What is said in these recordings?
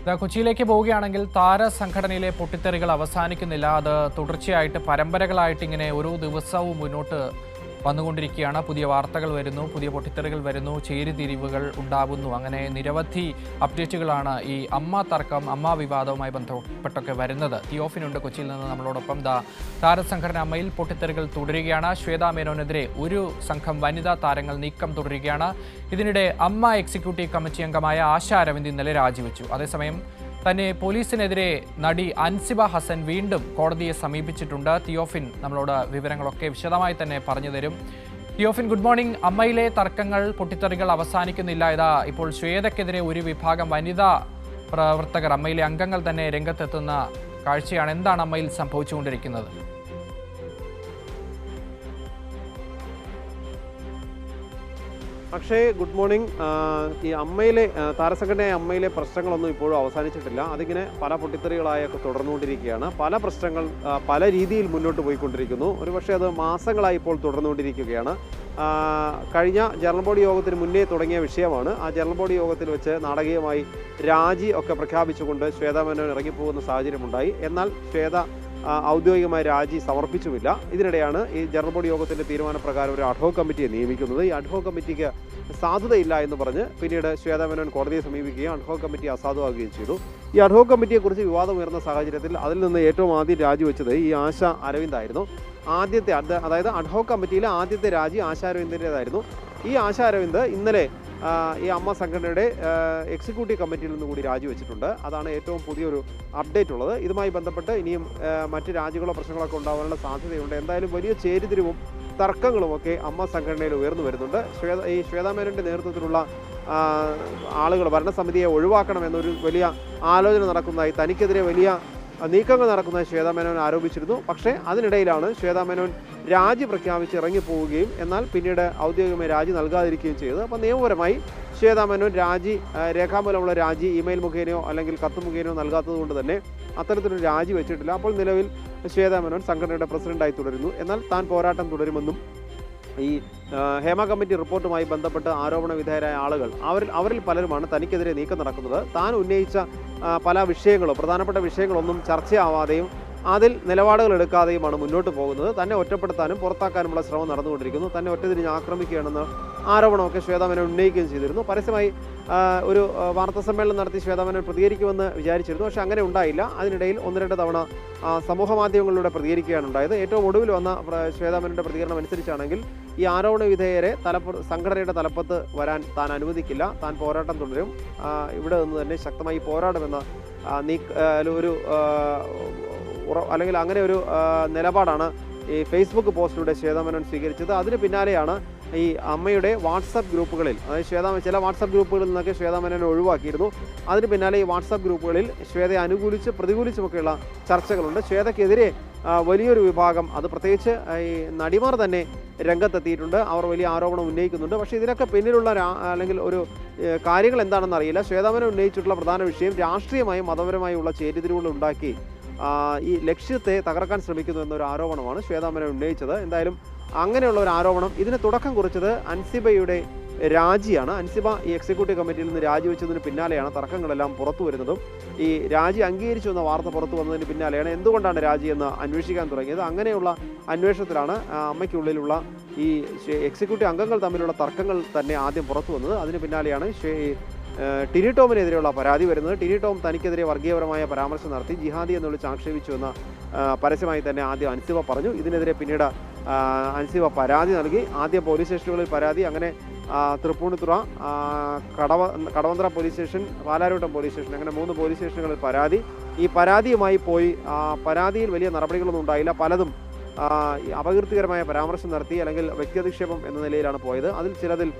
കൊച്ചിയിലേക്ക് പോവുകയാണെങ്കിൽ താരസംഘടനയിലെ പൊട്ടിത്തെറികൾ അവസാനിക്കുന്നില്ല. അത് തുടർച്ചയായിട്ട് പരമ്പരകളായിട്ട് ഇങ്ങനെ ഓരോ ദിവസവും മുന്നോട്ട് വന്നുകൊണ്ടിരിക്കുകയാണ്. പുതിയ വാർത്തകൾ വരുന്നു, പുതിയ പൊട്ടിത്തെറികൾ വരുന്നു, ചേരിതിരിവുകൾ ഉണ്ടാകുന്നു. അങ്ങനെ നിരവധി അപ്ഡേറ്റുകളാണ് ഈ അമ്മ തർക്കം, അമ്മ വിവാദവുമായി ബന്ധപ്പെട്ടൊക്കെ വരുന്നത്. തിയോഫിനുണ്ട് കൊച്ചിയിൽ നിന്ന് നമ്മളോടൊപ്പം. താരസംഘടന അമ്മയിൽ പൊട്ടിത്തെറികൾ തുടരുകയാണ്. ശ്വേതാ മേനോനെതിരെ ഒരു സംഘം വനിതാ താരങ്ങൾ നീക്കം തുടരുകയാണ്. ഇതിനിടെ അമ്മ എക്സിക്യൂട്ടീവ് കമ്മിറ്റി അംഗമായ ആശ അരവിന്ദ് ഇന്നലെ രാജിവെച്ചു. അതേസമയം തന്നെ പോലീസിനെതിരെ നടി അൻസിബ ഹസൻ വീണ്ടും കോടതിയെ സമീപിച്ചിട്ടുണ്ട്. തിയോഫിൻ നമ്മളോട് വിവരങ്ങളൊക്കെ വിശദമായി തന്നെ പറഞ്ഞു തരും. Theophin, good morning. അമ്മയിലെ തർക്കങ്ങൾ, പൊട്ടിത്തെറികൾ അവസാനിക്കുന്നില്ല. ഇതാ ഇപ്പോൾ ശ്വേതയ്ക്കെതിരെ ഒരു വിഭാഗം വനിതാ പ്രവർത്തകർ, അമ്മയിലെ അംഗങ്ങൾ തന്നെ രംഗത്തെത്തുന്ന കാഴ്ചയാണ്. എന്താണ് അമ്മയിൽ സംഭവിച്ചുകൊണ്ടിരിക്കുന്നത്? പക്ഷേ ഗുഡ് മോർണിംഗ്. ഈ അമ്മയിലെ താരസംഘടനയായ അമ്മയിലെ പ്രശ്നങ്ങളൊന്നും ഇപ്പോഴും അവസാനിച്ചിട്ടില്ല. അതിങ്ങനെ പല പൊട്ടിത്തെറികളായൊക്കെ തുടർന്നുകൊണ്ടിരിക്കുകയാണ്. പല പ്രശ്നങ്ങൾ പല രീതിയിൽ മുന്നോട്ട് പോയിക്കൊണ്ടിരിക്കുന്നു. ഒരുപക്ഷെ അത് മാസങ്ങളായി ഇപ്പോൾ തുടർന്നുകൊണ്ടിരിക്കുകയാണ്. കഴിഞ്ഞ ജനറൽ ബോഡി യോഗത്തിന് മുന്നേ തുടങ്ങിയ വിഷയമാണ്. ആ ജനറൽ ബോഡി യോഗത്തിൽ വെച്ച് നാടകീയമായി രാജി ഒക്കെ പ്രഖ്യാപിച്ചുകൊണ്ട് ശ്വേതാ മേനോൻ ഇറങ്ങിപ്പോകുന്ന സാഹചര്യമുണ്ടായി. എന്നാൽ ശ്വേത ഔദ്യോഗികമായ രാജി സമർപ്പിച്ചുമില്ല. ഇതിനിടെയാണ് ഈ ജനറൽ ബോഡി യോഗത്തിൻ്റെ തീരുമാനപ്രകാരം ഒരു അഡ്ഹോക് കമ്മിറ്റിയെ നിയമിക്കുന്നത്. ഈ അഡ്ഹോക് കമ്മിറ്റിക്ക് സാധുതയില്ല എന്ന് പറഞ്ഞ് പിന്നീട് ശ്വേതാ മേനോൻ കോടതിയെ സമീപിക്കുകയും അഡ്ഹോക് കമ്മിറ്റി അസാധുവാകുകയും ചെയ്തു. ഈ അഡ്ഹോക് കമ്മിറ്റിയെക്കുറിച്ച് വിവാദം ഉയർന്ന സാഹചര്യത്തിൽ അതിൽ നിന്ന് ഏറ്റവും ആദ്യം രാജിവെച്ചത് ഈ ആശ അരവിന്ദായിരുന്നു. ആദ്യത്തെ, അതായത് അഡ്ഹോക് കമ്മിറ്റിയിലെ ആദ്യത്തെ രാജി ആശ അരവിന്ദിൻ്റേതായിരുന്നു. ഈ ആശ അരവിന്ദ് ഇന്നലെ ഈ അമ്മ സംഘടനയുടെ എക്സിക്യൂട്ടീവ് കമ്മിറ്റിയിൽ നിന്ന് കൂടി രാജിവെച്ചിട്ടുണ്ട്. അതാണ് ഏറ്റവും പുതിയൊരു അപ്ഡേറ്റ് ഉള്ളത്. ഇതുമായി ബന്ധപ്പെട്ട് ഇനിയും മറ്റ് രാജികളോ പ്രശ്നങ്ങളൊക്കെ ഉണ്ടാകാനുള്ള സാധ്യതയുണ്ട്. എന്തായാലും വലിയ ചേരിതിരിവും തർക്കങ്ങളുമൊക്കെ അമ്മ സംഘടനയിൽ ഉയർന്നു വരുന്നുണ്ട്. ഈ ശ്വേതാ മേനോൻ്റെ നേതൃത്വത്തിലുള്ള ആളുകൾ ഭരണസമിതിയെ ഒഴിവാക്കണമെന്നൊരു വലിയ ആലോചന നടക്കുന്നതായി, തനിക്കെതിരെ വലിയ നീക്കങ്ങൾ നടക്കുന്നതായി ശ്വേതാ മേനോൻ ആരോപിച്ചിരുന്നു. പക്ഷേ അതിനിടയിലാണ് ശ്വേതാ മേനോൻ രാജി പ്രഖ്യാപിച്ച് ഇറങ്ങിപ്പോവുകയും എന്നാൽ പിന്നീട് ഔദ്യോഗികമായി രാജി നൽകാതിരിക്കുകയും ചെയ്തത്. അപ്പോൾ നിയമപരമായി ശ്വേതാ മേനോൻ രാജി, രേഖാമൂലമുള്ള രാജി ഇമെയിൽ മുഖേനയോ അല്ലെങ്കിൽ കത്ത് മുഖേനയോ നൽകാത്തത് കൊണ്ട് തന്നെ അത്തരത്തിലൊരു രാജി വെച്ചിട്ടില്ല. അപ്പോൾ നിലവിൽ ശ്വേതാ മേനോൻ സംഘടനയുടെ പ്രസിഡന്റായി തുടരുന്നു. എന്നാൽ താൻ പോരാട്ടം തുടരുമെന്നും ഈ ഹേമ കമ്മിറ്റി റിപ്പോർട്ടുമായി ബന്ധപ്പെട്ട് ആരോപണ വിധേയരായ ആളുകൾ അവരിൽ പലരുമാണ് തനിക്കെതിരെ നീക്കം നടക്കുന്നത്. താൻ ഉന്നയിച്ച പല വിഷയങ്ങളോ പ്രധാനപ്പെട്ട വിഷയങ്ങളൊന്നും ചർച്ചയാവാതെയും അതിൽ നിലപാടുകൾ എടുക്കാതെയുമാണ് മുന്നോട്ട് പോകുന്നത്. തന്നെ ഒറ്റപ്പെടുത്താനും പുറത്താക്കാനുമുള്ള ശ്രമം നടന്നുകൊണ്ടിരിക്കുന്നു. തന്നെ ഒറ്റതിരിഞ്ഞ് ആക്രമിക്കുകയാണെന്ന് ആരോപണമൊക്കെ ശ്വേതാ മേനോൻ ഉന്നയിക്കുകയും ചെയ്തിരുന്നു. പരസ്യമായി ഒരു വാർത്താ സമ്മേളനം നടത്തി ശ്വേതാ മേനോൻ പ്രതികരിക്കുമെന്ന് വിചാരിച്ചിരുന്നു. പക്ഷേ അങ്ങനെ ഉണ്ടായില്ല. അതിനിടയിൽ ഒന്ന് രണ്ട് തവണ സമൂഹ മാധ്യമങ്ങളിലൂടെ പ്രതികരിക്കുകയാണ് ഉണ്ടായത്. ഏറ്റവും ഒടുവിൽ വന്ന ശ്വേതാ മേനോൻ്റെ പ്രതികരണം അനുസരിച്ചാണെങ്കിൽ ഈ ആരോപണ വിധേയരെ സംഘടനയുടെ തലപ്പത്ത് വരാൻ താൻ അനുവദിക്കില്ല, താൻ പോരാട്ടം തുടരും, ഇവിടെ നിന്ന് തന്നെ ശക്തമായി പോരാടുമെന്ന ഒരു അല്ലെങ്കിൽ അങ്ങനെ ഒരു നിലപാടാണ് ഈ ഫേസ്ബുക്ക് പോസ്റ്റിലൂടെ ശ്വേതാ മേനോൻ സ്വീകരിച്ചത്. അതിന് പിന്നാലെയാണ് ഈ അമ്മയുടെ വാട്സപ്പ് ഗ്രൂപ്പുകളിൽ, അതായത് ചില വാട്സപ്പ് ഗ്രൂപ്പുകളിൽ നിന്നൊക്കെ ശ്വേതാ മേനോനെ ഒഴിവാക്കിയിരുന്നു. അതിന് പിന്നാലെ ഈ വാട്സപ്പ് ഗ്രൂപ്പുകളിൽ ശ്വേതയെ പ്രതികൂലിച്ചുമൊക്കെയുള്ള ചർച്ചകളുണ്ട്. ശ്വേതയ്ക്കെതിരെ വലിയൊരു വിഭാഗം, അത് പ്രത്യേകിച്ച് ഈ നടിമാർ തന്നെ രംഗത്തെത്തിയിട്ടുണ്ട്. അവർ വലിയ ആരോപണം ഉന്നയിക്കുന്നുണ്ട്. പക്ഷേ ഇതിനൊക്കെ പിന്നിലുള്ള അല്ലെങ്കിൽ ഒരു കാര്യങ്ങൾ എന്താണെന്ന് അറിയില്ല. ശ്വേതാ മേനോൻ ഉന്നയിച്ചിട്ടുള്ള പ്രധാന വിഷയം രാഷ്ട്രീയമായും മതപരമായുള്ള ചേരിതിരിവുകൾ ഉണ്ടാക്കി ഈ ലക്ഷ്യത്തെ തകർക്കാൻ ശ്രമിക്കുന്നു എന്നൊരു ആരോപണമാണ് ശ്വേതാ മേനോൻ ഉന്നയിച്ചത്. എന്തായാലും അങ്ങനെയുള്ള ഒരു ആരോപണം, ഇതിന് തുടക്കം കുറിച്ചത് അൻസിബയുടെ രാജിയാണ്. അൻസിബ ഈ എക്സിക്യൂട്ടീവ് കമ്മിറ്റിയിൽ നിന്ന് രാജിവെച്ചതിന് പിന്നാലെയാണ് തർക്കങ്ങളെല്ലാം പുറത്തു വരുന്നതും ഈ രാജി അംഗീകരിച്ചു എന്ന വാർത്ത പുറത്തു വന്നതിന് പിന്നാലെയാണ് എന്തുകൊണ്ടാണ് രാജി എന്ന് അന്വേഷിക്കാൻ തുടങ്ങിയത്. അങ്ങനെയുള്ള അന്വേഷണത്തിലാണ് അമ്മയ്ക്കുള്ളിലുള്ള ഈ എക്സിക്യൂട്ടീവ് അംഗങ്ങൾ തമ്മിലുള്ള തർക്കങ്ങൾ തന്നെ ആദ്യം പുറത്തു വന്നത്. അതിന് പിന്നാലെയാണ് ടിനി ടോമിനെതിരെയുള്ള പരാതി വരുന്നത്. ടിനി ടോം തനിക്കെതിരെ വർഗീയപരമായ പരാമർശം നടത്തി, ജിഹാദി എന്ന് വിളിച്ച് ആക്ഷേപിച്ചു എന്ന് പരസ്യമായി തന്നെ ആദ്യം അൻസിബ പറഞ്ഞു. ഇതിനെതിരെ പിന്നീട് അൻസിബ പരാതി നൽകി. ആദ്യം പോലീസ് സ്റ്റേഷനുകളിൽ പരാതി, അങ്ങനെ Tripunithura, Kadavanthra police station, Palarivattom police station, അങ്ങനെ 3 പോലീസ് സ്റ്റേഷനുകളിൽ പരാതി. ഈ പരാതിയുമായി പോയി പരാതിയിൽ വലിയ നടപടികളൊന്നും ഉണ്ടായില്ല. പലതും അപകീർത്തികരമായ പരാമർശം നടത്തി അല്ലെങ്കിൽ വ്യക്തിയധിക്ഷേപം എന്ന നിലയിലാണ് പോയത്. ചിലതിൽ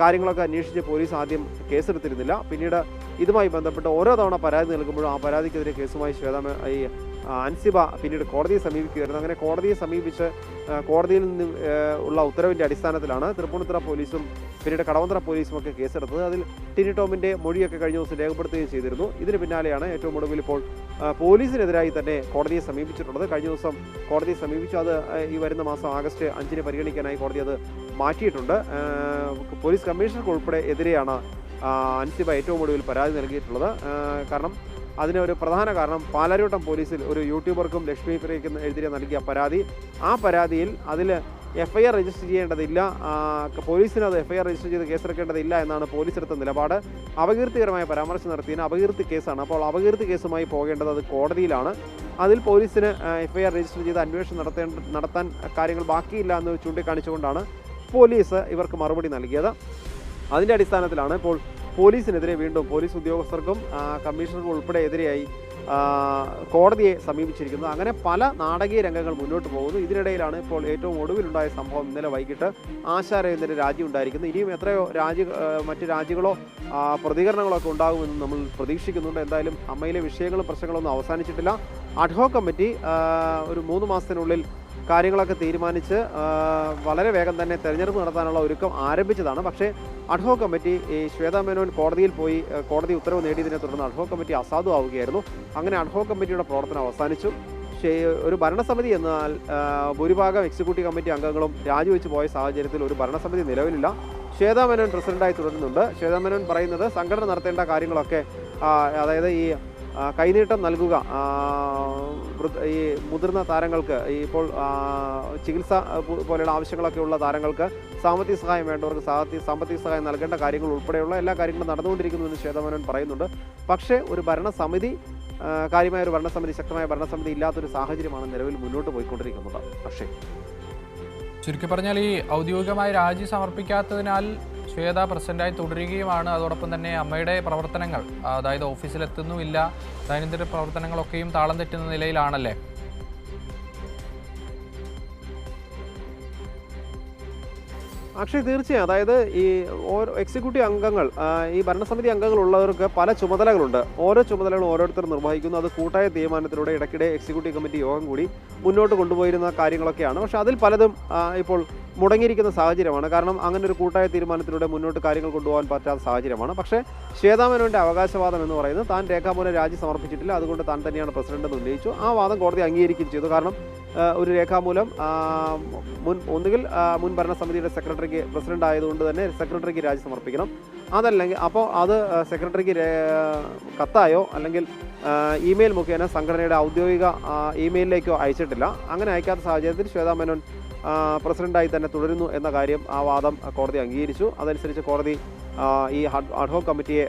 കാര്യങ്ങളൊക്കെ അന്വേഷിച്ച് പോലീസ് ആദ്യം കേസെടുത്തിരുന്നില്ല. പിന്നീട് ഇതുമായി ബന്ധപ്പെട്ട് ഓരോ തവണ പരാതി നൽകുമ്പോഴും ആ പരാതിക്കെതിരെ കേസുമായി ഈ അൻസിബ പിന്നീട് കോടതിയെ സമീപിക്കുകയായിരുന്നു. അങ്ങനെ കോടതിയെ സമീപിച്ച് കോടതിയിൽ നിന്ന് ഉള്ള ഉത്തരവിൻ്റെ അടിസ്ഥാനത്തിലാണ് തൃപ്പൂണിത്തുറ പോലീസും പിന്നീട് കടവന്ത്ര പോലീസും ഒക്കെ കേസെടുത്തത്. അതിൽ ടിനി ടോമിൻ്റെ മൊഴിയൊക്കെ കഴിഞ്ഞ ദിവസം രേഖപ്പെടുത്തുകയും ചെയ്തിരുന്നു. ഇതിന് പിന്നാലെയാണ് ഏറ്റവും ഒടുവിൽ ഇപ്പോൾ പോലീസിനെതിരായി തന്നെ കോടതിയെ സമീപിച്ചിട്ടുള്ളത്. കഴിഞ്ഞ ദിവസം കോടതിയെ സമീപിച്ചു. അത് ഈ വരുന്ന മാസം ആഗസ്റ്റ് 5 പരിഗണിക്കാനായി കോടതി അത് മാറ്റിയിട്ടുണ്ട്. പോലീസ് കമ്മീഷണർക്ക് ഉൾപ്പെടെ എതിരെയാണ് അൻസിബ ഏറ്റവും ഒടുവിൽ പരാതി നൽകിയിട്ടുള്ളത്. കാരണം അതിനൊരു പ്രധാന കാരണം പാലാരിവട്ടം പോലീസിൽ ഒരു യൂട്യൂബർക്കും ലക്ഷ്മി പ്രിയയ്ക്കും എഴുതി നൽകിയ പരാതി, ആ പരാതിയിൽ അതിൽ FIR രജിസ്റ്റർ ചെയ്യേണ്ടതില്ല, പോലീസിന് അത് FIR രജിസ്റ്റർ ചെയ്ത് കേസെടുക്കേണ്ടതില്ല എന്നാണ് പോലീസ് എടുത്ത നിലപാട്. അപകീർത്തികരമായ പരാമർശം നടത്തിയതിന് അപകീർത്തി കേസാണ്. അപ്പോൾ അപകീർത്തി കേസുമായി പോകേണ്ടത് അത് കോടതിയിലാണ്. അതിൽ പോലീസിന് FIR രജിസ്റ്റർ ചെയ്ത് അന്വേഷണം നടത്താൻ കാര്യങ്ങൾ ബാക്കിയില്ല എന്ന് ചൂണ്ടിക്കാണിച്ചുകൊണ്ടാണ് പോലീസ് ഇവർക്ക് മറുപടി നൽകിയത്. അതിൻ്റെ അടിസ്ഥാനത്തിലാണ് ഇപ്പോൾ പോലീസിനെതിരെ വീണ്ടും പോലീസ് ഉദ്യോഗസ്ഥർക്കും കമ്മീഷണർക്കും ഉൾപ്പെടെ എതിരെയായി കോടതിയെ സമീപിച്ചിരിക്കുന്നത്. അങ്ങനെ പല നാടകീയ രംഗങ്ങൾ മുന്നോട്ട് പോകുന്നു. ഇതിനിടയിലാണ് ഇപ്പോൾ ഏറ്റവും ഒടുവിലുണ്ടായ സംഭവം. ഇന്നലെ വൈകിട്ട് ആശാ രവീന്ദ്രൻ്റെ രാജി ഉണ്ടായിരിക്കുന്നു. ഇനിയും എത്രയോ മറ്റ് രാജികളോ പ്രതികരണങ്ങളോ ഒക്കെ ഉണ്ടാകുമെന്ന് നമ്മൾ പ്രതീക്ഷിക്കുന്നുണ്ട്. എന്തായാലും അമ്മയിലെ വിഷയങ്ങളും പ്രശ്നങ്ങളൊന്നും അവസാനിച്ചിട്ടില്ല. അഡ്ഹോക് കമ്മിറ്റി ഒരു 3 മാസത്തിനുള്ളിൽ കാര്യങ്ങളൊക്കെ തീരുമാനിച്ച് വളരെ വേഗം തന്നെ തെരഞ്ഞെടുപ്പ് നടത്താനുള്ള ഒരുക്കം ആരംഭിച്ചതാണ്. പക്ഷേ അഡ്ഹോക് കമ്മിറ്റി ഈ ശ്വേതാ മേനോൻ കോടതിയിൽ പോയി കോടതി ഉത്തരവ് നേടിയതിനെ തുടർന്ന് അഡ്ഹോക് കമ്മിറ്റി അസാധുവാവുകയായിരുന്നു. അങ്ങനെ അഡ്ഹോക് കമ്മിറ്റിയുടെ പ്രവർത്തനം അവസാനിച്ചു. ഒരു ഭരണസമിതി എന്നാൽ ഭൂരിഭാഗം എക്സിക്യൂട്ടീവ് കമ്മിറ്റി അംഗങ്ങളും രാജിവെച്ച് പോയ സാഹചര്യത്തിൽ ഒരു ഭരണസമിതി നിലവിലില്ല. ശ്വേതാ മേനോൻ പ്രസിഡന്റായി തുടരുന്നുണ്ട്. ശ്വേതാ മേനോൻ പറയുന്നത് സംഘടന നടത്തേണ്ട കാര്യങ്ങളൊക്കെ, അതായത് ഈ കൈനീട്ടം നൽകുക, ഈ മുതിർന്ന താരങ്ങൾക്ക് ഇപ്പോൾ ചികിത്സ പോലെയുള്ള ആവശ്യങ്ങളൊക്കെ ഉള്ള താരങ്ങൾക്ക് സാമ്പത്തിക സഹായം വേണ്ടവർക്ക് സാമ്പത്തിക സഹായം നൽകേണ്ട കാര്യങ്ങൾ ഉൾപ്പെടെയുള്ള എല്ലാ കാര്യങ്ങളും നടന്നുകൊണ്ടിരിക്കുന്നുവെന്ന് ശ്വേതാ മേനോൻ പറയുന്നുണ്ട്. പക്ഷേ ഒരു ഭരണസമിതി, കാര്യമായ ഒരു ഭരണസമിതി, ശക്തമായ ഭരണസമിതി ഇല്ലാത്തൊരു സാഹചര്യമാണ് നിലവിൽ മുന്നോട്ട് പോയിക്കൊണ്ടിരിക്കുന്നത്. പക്ഷേ ചുരുക്കി പറഞ്ഞാൽ ഈ ഔദ്യോഗികമായി രാജി സമർപ്പിക്കാത്തതിനാൽ ശ്വേത പ്രസിഡന്റായി തുടരുകയുമാണ്. അതോടൊപ്പം തന്നെ അമ്മയുടെ പ്രവർത്തനങ്ങൾ, അതായത് ഓഫീസിലെത്തുന്നുമില്ല, ദൈനംദിന പ്രവർത്തനങ്ങളൊക്കെയും താളം തെറ്റുന്ന നിലയിലാണല്ലേ? അക്ഷയ്, തീർച്ചയായും. അതായത് ഈ ഓരോ എക്സിക്യൂട്ടീവ് അംഗങ്ങൾ, ഈ ഭരണസമിതി അംഗങ്ങൾ ഉള്ളവർക്ക് പല ചുമതലകളുണ്ട്. ഓരോ ചുമതലകളും ഓരോരുത്തർ നിർവഹിക്കുന്നു. അത് കൂട്ടായ തീരുമാനത്തിലൂടെ ഇടയ്ക്കിടെ എക്സിക്യൂട്ടീവ് കമ്മിറ്റി യോഗം കൂടി മുന്നോട്ട് കൊണ്ടുപോയിരുന്ന കാര്യങ്ങളൊക്കെയാണ്. പക്ഷേ അതിൽ പലതും ഇപ്പോൾ മുടങ്ങിയിരിക്കുന്ന സാഹചര്യമാണ്. കാരണം അങ്ങനെ ഒരു കൂട്ടായ തീരുമാനത്തിലൂടെ മുന്നോട്ട് കാര്യങ്ങൾ കൊണ്ടുപോകാൻ പറ്റാത്ത സാഹചര്യമാണ്. പക്ഷേ ശ്വേതാ മേനോന്റെ അവകാശവാദം എന്ന് പറയുന്നത് താൻ രേഖാമൂലം രാജി സമർപ്പിച്ചിട്ടില്ല, അതുകൊണ്ട് താൻ തന്നെയാണ് പ്രസിഡന്റ് എന്ന് ഉന്നയിച്ചു. ആ വാദം കോടതി അംഗീകരിക്കുകയും ചെയ്തു. കാരണം ഒരു രേഖാമൂലം ഒന്നുകിൽ മുൻ ഭരണസമിതിയുടെ സെക്രട്ടറിക്ക്, പ്രസിഡന്റ് ആയതുകൊണ്ട് തന്നെ സെക്രട്ടറിക്ക് രാജി സമർപ്പിക്കണം. അതല്ലെങ്കിൽ അപ്പോൾ അത് സെക്രട്ടറിക്ക് കത്തായോ അല്ലെങ്കിൽ ഇമെയിൽ മുഖേന സംഘടനയുടെ ഔദ്യോഗിക ഇമെയിലിലേക്കോ അയച്ചിട്ടില്ല. അങ്ങനെ അയക്കാത്ത സാഹചര്യത്തിൽ ശ്വേതാ മേനോൻ പ്രസിഡന്റായി തന്നെ തുടരുന്നു എന്ന കാര്യം, ആ വാദം കോടതി അംഗീകരിച്ചു. അതനുസരിച്ച് കോടതി ഈ അഡ്ഹോക് കമ്മിറ്റിയെ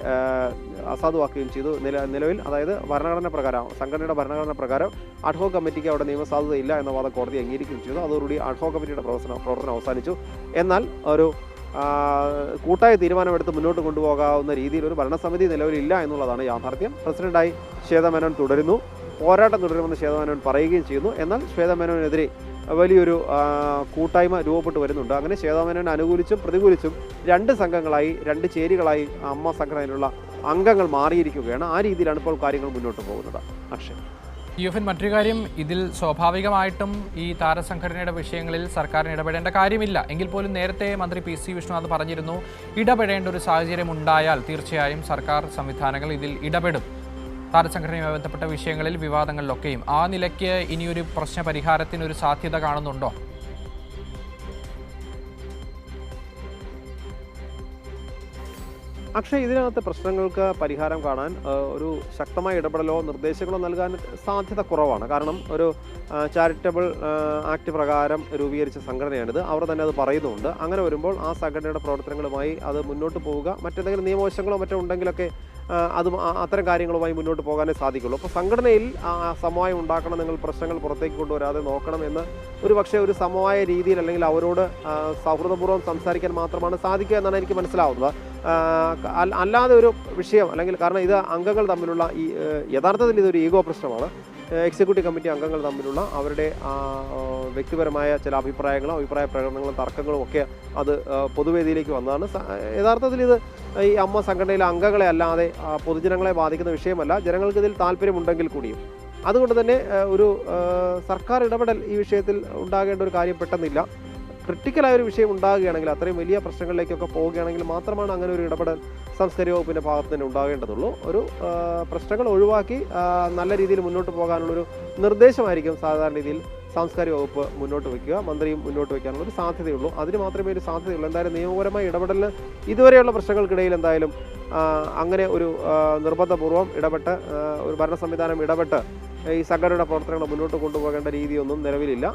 അസാധുവാക്കുകയും ചെയ്തു. നിലവിൽ അതായത് ഭരണഘടന പ്രകാരം, സംഘടനയുടെ ഭരണഘടന പ്രകാരം അഡ്ഹോക് കമ്മിറ്റിക്ക് അവിടെ നിയമസാധുതയില്ല എന്ന വാദം കോടതി അംഗീകരിക്കുകയും ചെയ്തു. അതോടുകൂടി അഡ്ഹോക് കമ്മിറ്റിയുടെ പ്രവർത്തനം അവസാനിച്ചു. എന്നാൽ ഒരു കൂട്ടായ തീരുമാനമെടുത്ത് മുന്നോട്ട് കൊണ്ടുപോകാവുന്ന രീതിയിൽ ഒരു ഭരണസമിതി നിലവിലില്ല എന്നുള്ളതാണ് യാഥാർത്ഥ്യം. പ്രസിഡന്റായി ശ്വേതാ മേനോൻ തുടരുന്നു, പോരാട്ടം തുടരുമെന്ന് ശ്വേതാ മേനോൻ പറയുകയും ചെയ്യുന്നു. എന്നാൽ ശ്വേതാ മേനോനെതിരെ വലിയൊരു കൂട്ടായ്മ രൂപപ്പെട്ട് വരുന്നുണ്ട്. അങ്ങനെ ശ്വേതാ മേനോനെ അനുകൂലിച്ചും പ്രതികൂലിച്ചും 2 സംഘങ്ങളായി, 2 ചേരികളായി അമ്മ സംഘടനയിലുള്ള അംഗങ്ങൾ മാറിയിരിക്കുകയാണ്. ആ രീതിയിലാണ് ഇപ്പോൾ കാര്യങ്ങൾ മുന്നോട്ട് പോകുന്നത്. അക്ഷയ്, മറ്റൊരു കാര്യം, ഇതിൽ സ്വാഭാവികമായിട്ടും ഈ താരസംഘടനയുടെ വിഷയങ്ങളിൽ സർക്കാരിന് ഇടപെടേണ്ട കാര്യമില്ല. എങ്കിൽ പോലും നേരത്തെ മന്ത്രി PC വിഷ്ണുനാഥ് പറഞ്ഞിരുന്നു, ഇടപെടേണ്ട ഒരു സാഹചര്യം ഉണ്ടായാൽ തീർച്ചയായും സർക്കാർ സംവിധാനങ്ങൾ ഇതിൽ ഇടപെടും, താരസംഘടനയുമായി ബന്ധപ്പെട്ട വിഷയങ്ങളിൽ, വിവാദങ്ങളിലൊക്കെയും. ആ നിലയ്ക്ക് ഇനിയൊരു പ്രശ്ന പരിഹാരത്തിനൊരു സാധ്യത കാണുന്നുണ്ടോ? അക്ഷയ്, ഇതിനകത്ത് പ്രശ്നങ്ങൾക്ക് പരിഹാരം കാണാൻ ഒരു ശക്തമായ ഇടപെടലോ നിർദ്ദേശങ്ങളോ നൽകാൻ സാധ്യത കുറവാണ്. കാരണം ഒരു ചാരിറ്റബിൾ ആക്ട് പ്രകാരം രൂപീകരിച്ച സംഘടനയാണിത്. അവർ തന്നെ അത് പറയുന്നുണ്ട്. അങ്ങനെ വരുമ്പോൾ ആ സംഘടനയുടെ പ്രവർത്തനങ്ങളുമായി അത് മുന്നോട്ട് പോവുക, മറ്റെന്തെങ്കിലും നിയമവശങ്ങളോ മറ്റോ ഉണ്ടെങ്കിലൊക്കെ അത് അത്തരം കാര്യങ്ങളുമായി മുന്നോട്ട് പോകാനേ സാധിക്കുള്ളൂ. അപ്പോൾ സംഘടനയിൽ സമവായം ഉണ്ടാക്കണം, നിങ്ങൾ പ്രശ്നങ്ങൾ പുറത്തേക്ക് കൊണ്ടുവരാതെ നോക്കണം എന്ന് ഒരു സമവായ രീതിയിൽ അല്ലെങ്കിൽ അവരോട് സൗഹൃദപൂർവ്വം സംസാരിക്കാൻ മാത്രമാണ് സാധിക്കുക എന്നാണ് എനിക്ക് മനസ്സിലാവുന്നത്. അല്ലാതെ ഒരു വിഷയം അല്ലെങ്കിൽ, കാരണം ഇത് അംഗങ്ങൾ തമ്മിലുള്ള യഥാർത്ഥത്തിൽ ഇതൊരു ഈഗോ പ്രശ്നമാണ്. എക്സിക്യൂട്ടീവ് കമ്മിറ്റി അംഗങ്ങൾ തമ്മിലുള്ള അവരുടെ വ്യക്തിപരമായ ചില അഭിപ്രായ പ്രകടനങ്ങളും തർക്കങ്ങളും ഒക്കെ അത് പൊതുവേദിയിലേക്ക് വന്നതാണ്. യഥാർത്ഥത്തിൽ ഇത് ഈ അമ്മ സംഘടനയിലെ അംഗങ്ങളെ അല്ലാതെ പൊതുജനങ്ങളെ ബാധിക്കുന്ന വിഷയമല്ല. ജനങ്ങൾക്ക് ഇതിൽ താല്പര്യമുണ്ടെങ്കിൽ കൂടിയും അതുകൊണ്ട് തന്നെ ഒരു സർക്കാർ ഇടപെടൽ ഈ വിഷയത്തിൽ ഉണ്ടാകേണ്ട ഒരു കാര്യം പെട്ടെന്നില്ല. ക്രിട്ടിക്കലായ ഒരു വിഷയം ഉണ്ടാകുകയാണെങ്കിൽ, അത്രയും വലിയ പ്രശ്നങ്ങളിലേക്കൊക്കെ പോവുകയാണെങ്കിൽ മാത്രമാണ് അങ്ങനെ ഒരു ഇടപെടൽ സംസ്കാര വകുപ്പിൻ്റെ ഭാഗത്ത് തന്നെ ഉണ്ടാകേണ്ടതുള്ളൂ. ഒരു പ്രശ്നങ്ങൾ ഒഴിവാക്കി നല്ല രീതിയിൽ മുന്നോട്ട് പോകാനുള്ളൊരു നിർദ്ദേശമായിരിക്കും സാധാരണ രീതിയിൽ സാംസ്കാരിക വകുപ്പ് മുന്നോട്ട് വയ്ക്കുക, മന്ത്രിയും മുന്നോട്ട് വയ്ക്കാനുള്ള ഒരു സാധ്യതയുള്ളൂ. അതിന് മാത്രമേ ഒരു സാധ്യതയുള്ളൂ. എന്തായാലും നിയമപരമായ ഇടപെടലിന് ഇതുവരെയുള്ള പ്രശ്നങ്ങൾക്കിടയിൽ എന്തായാലും അങ്ങനെ ഒരു നിർബന്ധപൂർവ്വം ഇടപെട്ട് ഒരു ഭരണ സംവിധാനം ഇടപെട്ട് ഈ സംഘടനയുടെ പ്രവർത്തനങ്ങൾ മുന്നോട്ട് കൊണ്ടുപോകേണ്ട രീതിയൊന്നും നിലവിലില്ല.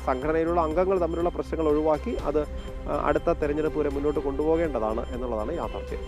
സംഘടനയിലുള്ള അംഗങ്ങൾ തമ്മിലുള്ള പ്രശ്നങ്ങൾ ഒഴിവാക്കി അത് അടുത്ത തെരഞ്ഞെടുപ്പ് വരെ മുന്നോട്ട് കൊണ്ടുപോകേണ്ടതാണ് എന്നുള്ളതാണ് യാഥാർത്ഥ്യം.